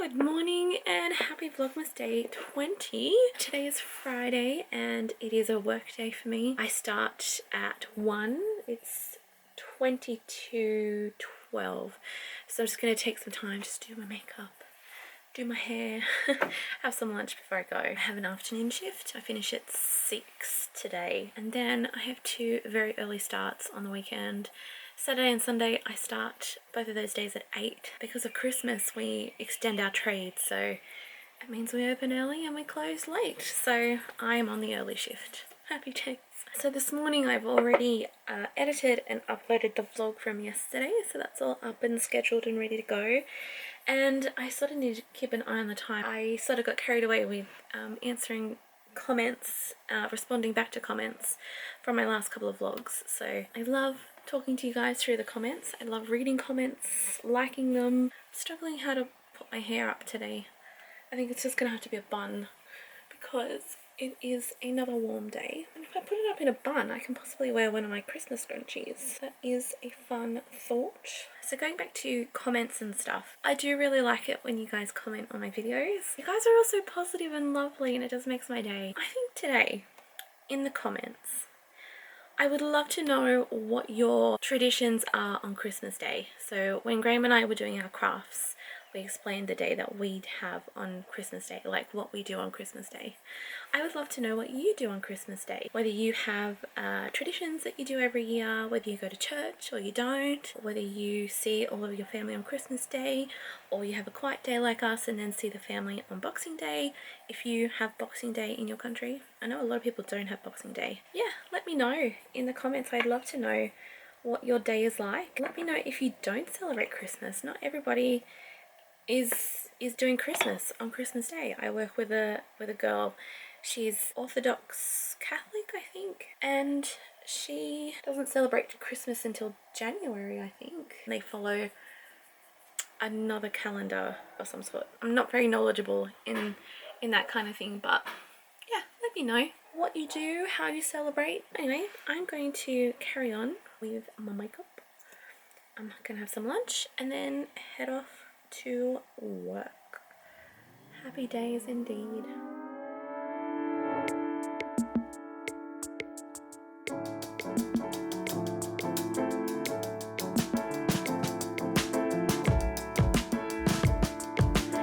Good morning and happy Vlogmas day 20. Today is Friday and it is a work day for me. I start at 1. It's 22:12. So I'm just going to take some time just to do my makeup, do my hair, have some lunch before I go. I have an afternoon shift. I finish at 6 today. And then I have 2 very early starts on the weekend. Saturday and Sunday I start both of those days at 8. Because of Christmas we extend our trade, so it means we open early and we close late. So I am on the early shift. Happy days. So this morning I've already edited and uploaded the vlog from yesterday, so that's all up and scheduled and ready to go. And I sort of need to keep an eye on the time. I sort of got carried away with answering comments, responding back to comments from my last couple of vlogs. So I love talking to you guys through the comments. I love reading comments, liking them. I'm struggling how to put my hair up today. I think it's just gonna have to be a bun because it is another warm day. And if I put it up in a bun, I can possibly wear one of my Christmas scrunchies. That is a fun thought. So going back to comments and stuff, I do really like it when you guys comment on my videos. You guys are all so positive and lovely and it just makes my day. I think today, in the comments, I would love to know what your traditions are on Christmas Day. So when Graham and I were doing our crafts, we explained the day that we'd have on Christmas Day, like what we do on Christmas Day. I would love to know what you do on Christmas Day. Whether you have traditions that you do every year, whether you go to church or you don't, whether you see all of your family on Christmas Day, or you have a quiet day like us and then see the family on Boxing Day, if you have Boxing Day in your country. I know a lot of people don't have Boxing Day. Yeah, let me know in the comments. I'd love to know what your day is like. Let me know if you don't celebrate Christmas. Not everybody is doing Christmas on Christmas Day. I work with a girl. She's Orthodox Catholic, I think, and she doesn't celebrate Christmas until January, I think. They follow another calendar of some sort. I'm not very knowledgeable in that kind of thing, but yeah, let me know what you do, how you celebrate. Anyway, I'm going to carry on with my makeup. I'm gonna have some lunch and then head off to work. Happy days indeed.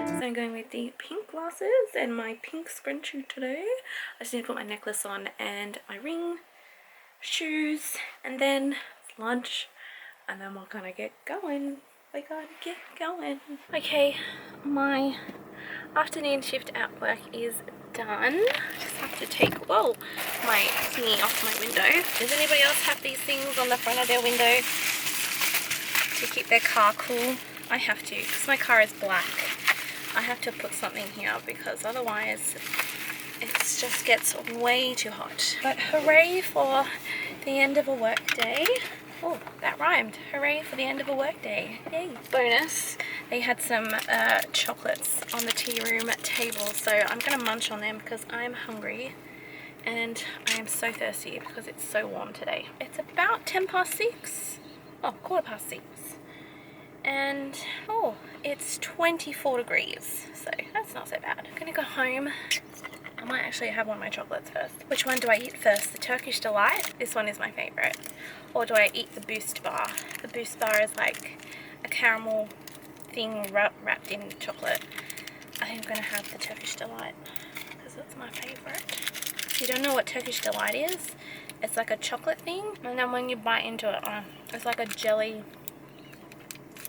So I'm going with the pink glasses and my pink scrunchie today. I just need to put my necklace on and my ring, shoes, and then it's lunch, and then we're gonna get going. We gotta get going. Okay, my afternoon shift at work is done. Just have to take, whoa, my thingy off my window. Does anybody else have these things on the front of their window to keep their car cool? I have to, because my car is black. I have to put something here because otherwise it just gets way too hot. But hooray for the end of a work day. Oh, that rhymed. Hooray for the end of a work day. Yay. Bonus, they had some chocolates on the tea room table, so I'm going to munch on them because I'm hungry and I am so thirsty because it's so warm today. It's about 6:10. Oh, 6:15. And, oh, it's 24 degrees, so that's not so bad. I'm going to go home. I might actually have one of my chocolates first. Which one do I eat first? The Turkish Delight? This one is my favourite. Or do I eat the Boost Bar? The Boost Bar is like a caramel thing wrapped in chocolate. I think I'm going to have the Turkish Delight because it's my favourite. If you don't know what Turkish Delight is, it's like a chocolate thing. And then when you bite into it, it's like a jelly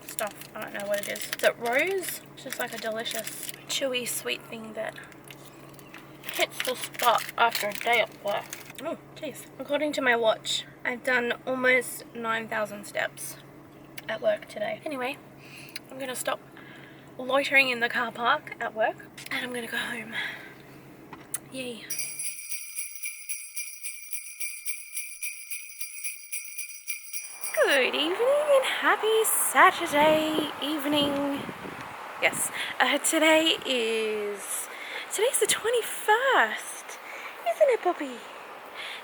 stuff. I don't know what it is. Is it rose? It's just like a delicious, chewy, sweet thing that hits the spot after a day at work. Oh, jeez. According to my watch, I've done almost 9,000 steps at work today. Anyway, I'm going to stop loitering in the car park at work and I'm going to go home. Yay. Good evening and happy Saturday evening. Yes, today's the 21st, isn't it, puppy?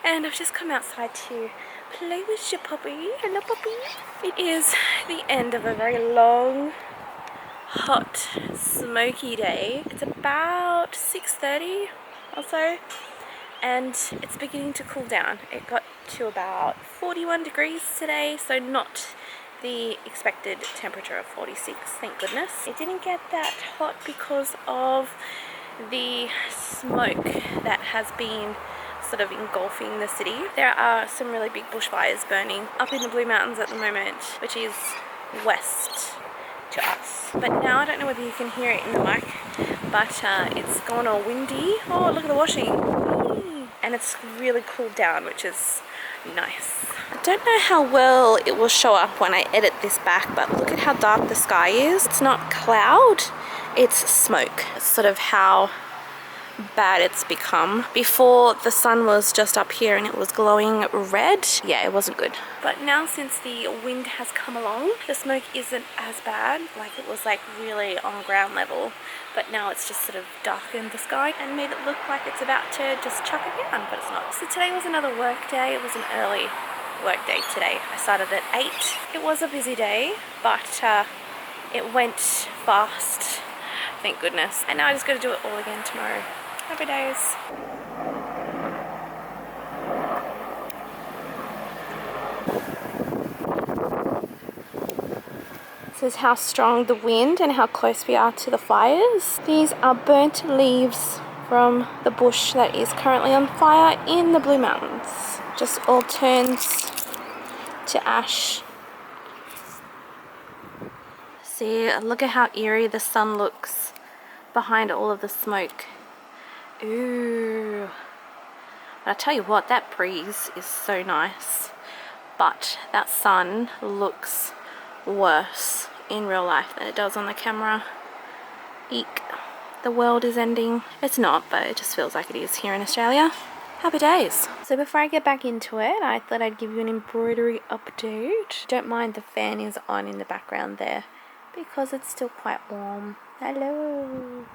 And I've just come outside to play with your puppy. Hello, puppy. It is the end of a very long, hot, smoky day. It's about 6:30 or so, and it's beginning to cool down. It got to about 41 degrees today, so not the expected temperature of 46, thank goodness. It didn't get that hot because of the smoke that has been sort of engulfing the city. There are some really big bushfires burning up in the Blue Mountains at the moment, which is west to us. But now I don't know whether you can hear it in the mic, but it's gone all windy. Oh, look at the washing. And it's really cooled down, which is nice. I don't know how well it will show up when I edit this back, but look at how dark the sky is. It's not cloud, it's smoke. It's sort of how bad it's become. Before, the sun was just up here and it was glowing red. Yeah, it wasn't good. But now, since the wind has come along, the smoke isn't as bad. Like, it was like really on ground level, but now it's just sort of darkened the sky and made it look like it's about to just chuck it down, but it's not. So today was another work day. It was an early work day today. I started at 8. It was a busy day, but it went fast, thank goodness. And now I just got to do it all again tomorrow. Happy days. This is how strong the wind and how close we are to the fires. These are burnt leaves from the bush that is currently on fire in the Blue Mountains. Just all turns to ash. See, look at how eerie the sun looks behind all of the smoke. Ooh. But I tell you what, that breeze is so nice. But that sun looks worse in real life than it does on the camera. Eek. The world is ending. It's not, but it just feels like it is here in Australia. Happy days. So before I get back into it, I thought I'd give you an embroidery update. Don't mind the fan is on in the background there because it's still quite warm. Hello.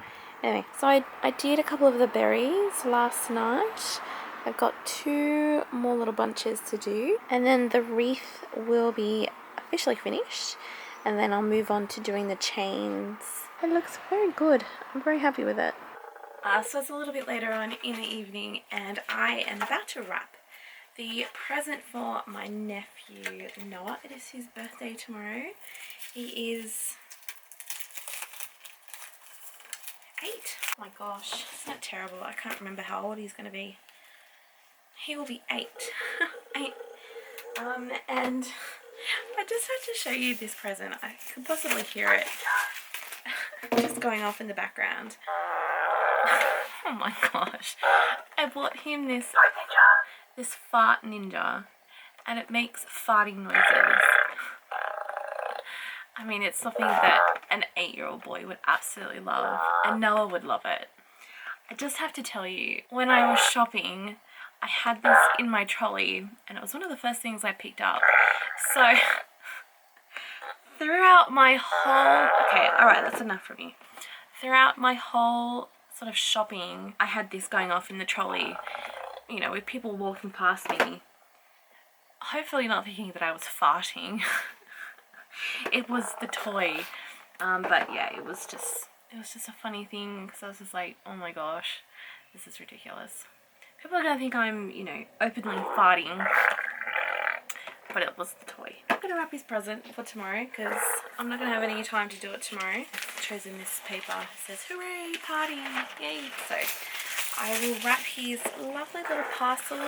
Anyway, so I did a couple of the berries last night. I've got 2 more little bunches to do, and then the wreath will be officially finished, and then I'll move on to doing the chains. It looks very good. I'm very happy with it. So it's a little bit later on in the evening, and I am about to wrap the present for my nephew Noah. It is his birthday tomorrow. He is 8. Oh my gosh, isn't that terrible? I can't remember how old he's going to be. He will be 8. 8. And I just had to show you this present. I could possibly hear it just going off in the background. Oh my gosh. I bought him this fart ninja, and it makes farting noises. I mean, it's something that an 8-year-old boy would absolutely love, and Noah would love it. I just have to tell you, when I was shopping, I had this in my trolley, and it was one of the first things I picked up. So, throughout my whole... Okay, alright, that's enough from me. Throughout my whole sort of shopping, I had this going off in the trolley, you know, with people walking past me, hopefully not thinking that I was farting. It was the toy, but yeah, it was just a funny thing, because I was just like, oh my gosh, this is ridiculous. People are gonna think I'm, you know, openly farting, but it was the toy. I'm gonna wrap his present for tomorrow because I'm not gonna have any time to do it tomorrow. I've chosen this paper. It says, hooray, party, yay. So I will wrap his lovely little parcel.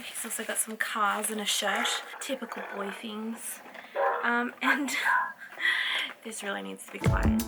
He's also got some cars and a shirt, typical boy things. And this really needs to be quiet.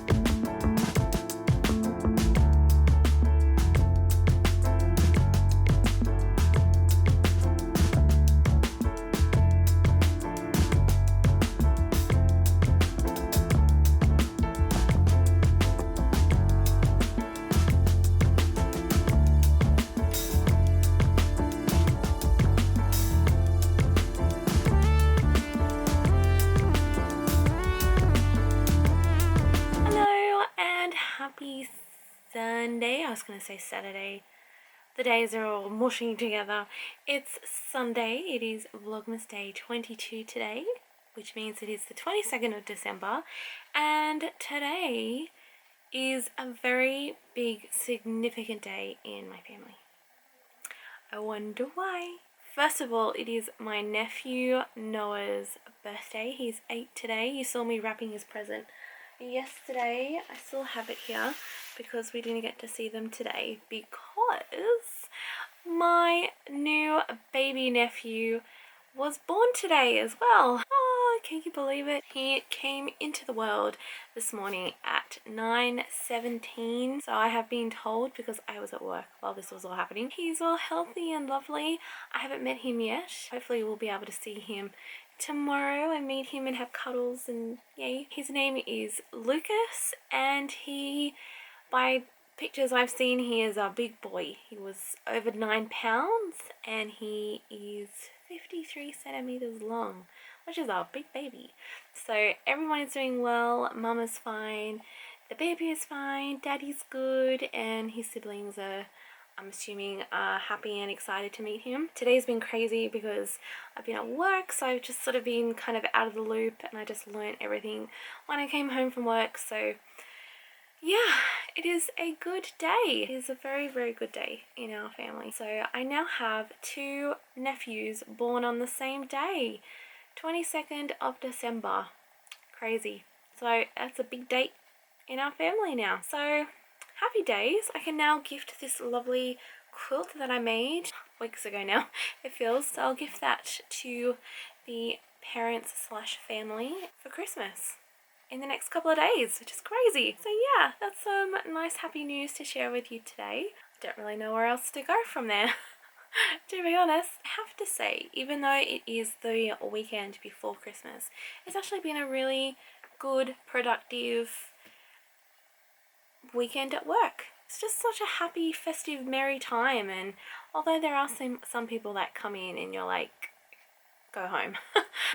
Sunday. I was going to say Saturday. The days are all mushing together. It's Sunday. It is Vlogmas day 22 today, which means it is the 22nd of December, and today is a very big, significant day in my family. I wonder why. First of all, it is my nephew Noah's birthday. He's 8 today. You saw me wrapping his present yesterday. I still have it here because we didn't get to see them today because my new baby nephew was born today as well. Oh, can you believe it? He came into the world this morning at 9:17. So I have been told, because I was at work while this was all happening, he's all healthy and lovely. I haven't met him yet. Hopefully we'll be able to see him tomorrow and meet him and have cuddles and yay. His name is Lucas, and he, by pictures I've seen, he is a big boy. He was over 9 pounds and he is 53 centimeters long, which is a big baby. So everyone is doing well. Mama's fine, the baby is fine, daddy's good, and his siblings are, I'm assuming, happy and excited to meet him. Today's been crazy because I've been at work, so I've just sort of been kind of out of the loop, and I just learned everything when I came home from work. So yeah, it is a good day. It is a very, very good day in our family. So I now have 2 nephews born on the same day, 22nd of December. Crazy. So that's a big date in our family now. So happy days. I can now gift this lovely quilt that I made weeks ago now, it feels. So I'll gift that to the parents / family for Christmas in the next couple of days, which is crazy. So yeah, that's some nice happy news to share with you today. I don't really know where else to go from there. To be honest, I have to say, even though it is the weekend before Christmas, it's actually been a really good, productive weekend at work. It's just such a happy, festive, merry time, and although there are some people that come in and you're like, go home.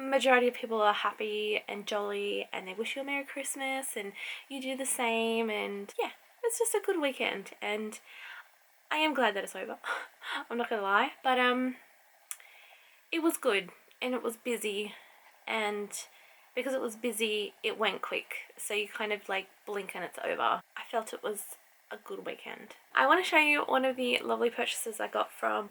Majority of people are happy and jolly and they wish you a Merry Christmas and you do the same, and yeah, it's just a good weekend and I am glad that it's over. I'm not gonna lie, but it was good and it was busy, and because it was busy it went quick, so you kind of like blink and it's over. I felt it was a good weekend. I want to show you one of the lovely purchases I got from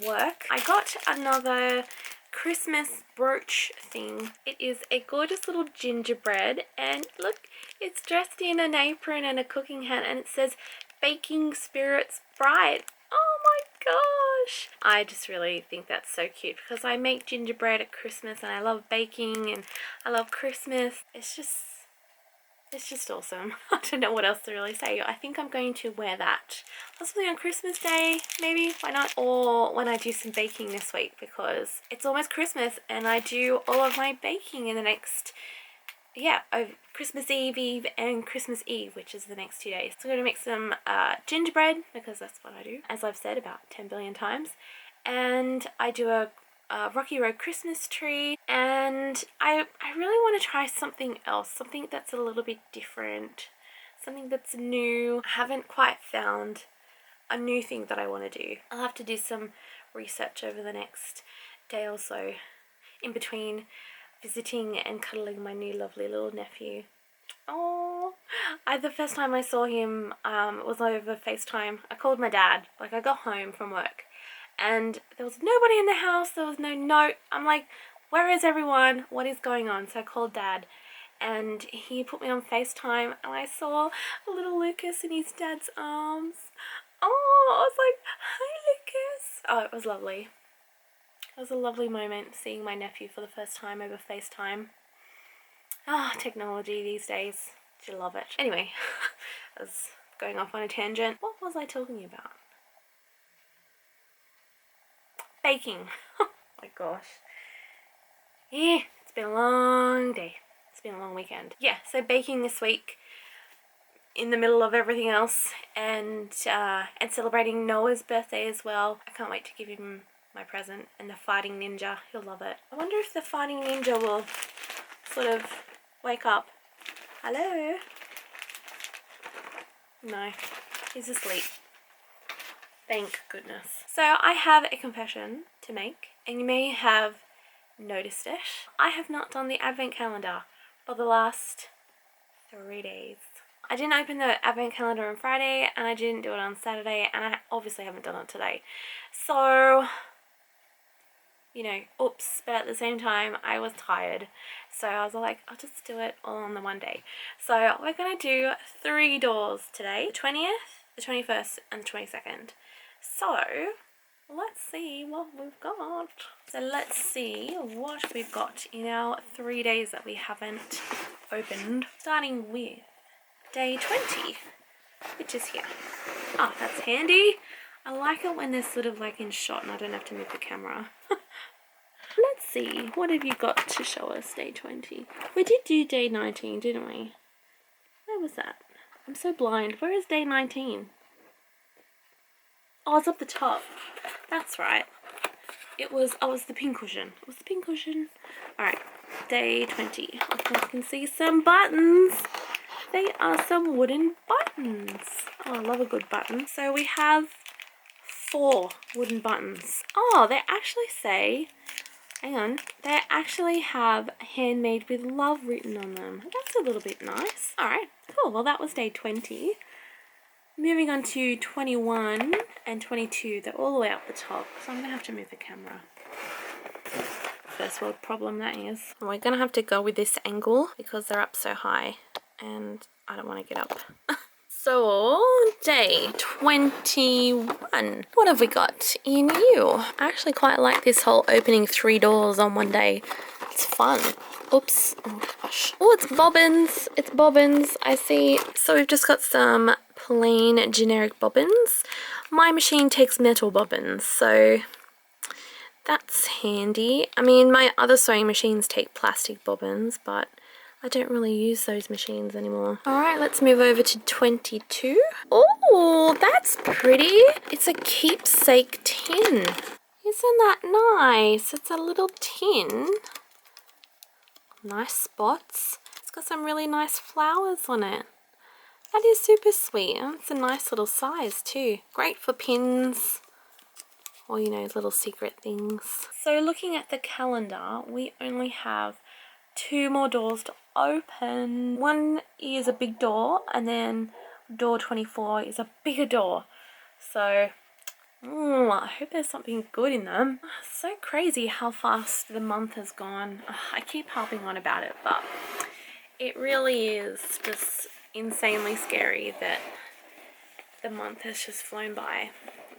work. I got another Christmas brooch thing. It is a gorgeous little gingerbread, and look, it's dressed in an apron and a cooking hat, and it says baking spirits bright. Oh my gosh, I just really think that's so cute because I make gingerbread at Christmas and I love baking and I love Christmas. It's just awesome. I don't know what else to really say. I think I'm going to wear that possibly on Christmas Day, maybe, why not? Or when I do some baking this week, because it's almost Christmas and I do all of my baking in the next, yeah, Christmas Eve and Christmas Eve, which is the next 2 days. So I'm going to make some gingerbread, because that's what I do, as I've said about 10 billion times. And I do a Rocky Road Christmas tree, and I really want to try something else, something that's a little bit different, something that's new. I haven't quite found a new thing that I want to do. I'll have to do some research over the next day or so in between visiting and cuddling my new lovely little nephew. Oh, the first time I saw him was over FaceTime. I called my dad, like I got home from work and there was nobody in the house, there was no note. I'm like, where is everyone? What is going on? So I called Dad and he put me on FaceTime and I saw little Lucas in his dad's arms. Oh, I was like, hi Lucas. Oh, it was lovely. It was a lovely moment seeing my nephew for the first time over FaceTime. Oh, technology these days. You love it. Anyway, I was going off on a tangent. What was I talking about? Baking. Oh my gosh. Yeah, it's been a long day. It's been a long weekend. Yeah, so baking this week in the middle of everything else, and celebrating Noah's birthday as well. I can't wait to give him my present, and the fighting ninja. He'll love it. I wonder if the fighting ninja will sort of wake up. Hello? No, he's asleep. Thank goodness. So I have a confession to make, and you may have noticed it. I have not done the advent calendar for the last 3 days. I didn't open the advent calendar on Friday and I didn't do it on Saturday, and I obviously haven't done it today. So, you know, oops, but at the same time I was tired, so I was like, I'll just do it all on the one day. So we're gonna do 3 doors today: the 20th, the 21st and the 22nd. So let's see what we've got. So let's see what we've got in our 3 days that we haven't opened, starting with day 20, which is here. Oh, that's handy. I like it when they're sort of like in shot and I don't have to move the camera. Let's see, what have you got to show us day 20? We did do day 19, didn't we? Where was that? I'm so blind. Where is day 19? Oh, it's up the top. That's right. It was the pincushion. It was the pincushion. Alright, day 20. I can see some buttons. They are some wooden buttons. Oh, I love a good button. So we have 4 wooden buttons. Oh, they actually say, hang on, they actually have handmade with love written on them. That's a little bit nice. Alright, cool. Well, that was day 20. Moving on to 21 and 22. They're all the way up the top, so I'm going to have to move the camera. First world problem, that is. And we're going to have to go with this angle because they're up so high and I don't want to get up. So, day 21. What have we got in you? I actually quite like this whole opening 3 doors on one day. It's fun. Oops. Oh gosh. Oh, it's bobbins. It's bobbins. I see. So we've just got some plain generic bobbins. My machine takes metal bobbins, so that's handy. I mean, my other sewing machines take plastic bobbins, but I don't really use those machines anymore. Alright, let's move over to 22. Oh, that's pretty. It's a keepsake tin. Isn't that nice? It's a little tin. Nice spots. It's got some really nice flowers on it. That is super sweet. And it's a nice little size too. Great for pins or, you know, little secret things. So looking at the calendar, we only have 2 more doors to open. One is a big door and then door 24 is a bigger door. So I hope there's something good in them. It's so crazy how fast the month has gone. I keep harping on about it, but it really is just insanely scary that the month has just flown by.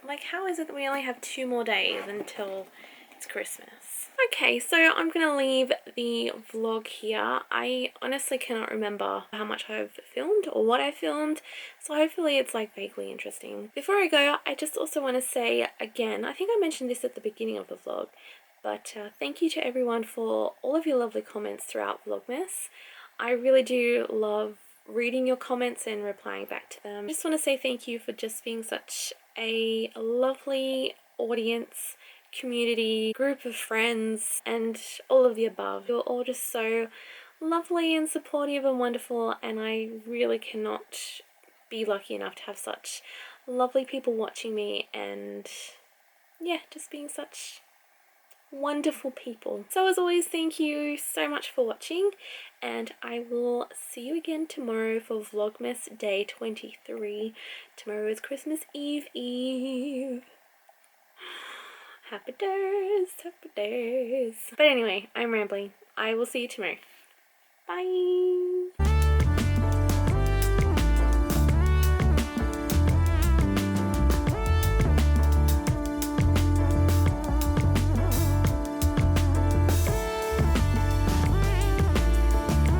Like, how is it that we only have 2 more days until it's Christmas? Okay, so I'm gonna leave the vlog here. I honestly cannot remember how much I've filmed or what I filmed, so hopefully it's like vaguely interesting. Before I go, I just also want to say again, I think I mentioned this at the beginning of the vlog, but thank you to everyone for all of your lovely comments throughout Vlogmas. I really do love reading your comments and replying back to them. I just want to say thank you for just being such a lovely audience, community, group of friends, and all of the above. You're all just so lovely and supportive and wonderful, and I really cannot be lucky enough to have such lovely people watching me and yeah, just being such wonderful people. So as always, thank you so much for watching, and I will see you again tomorrow for Vlogmas day 23. Tomorrow is Christmas Eve. Happy days, happy days. But anyway, I'm rambling. I will see you tomorrow. Bye.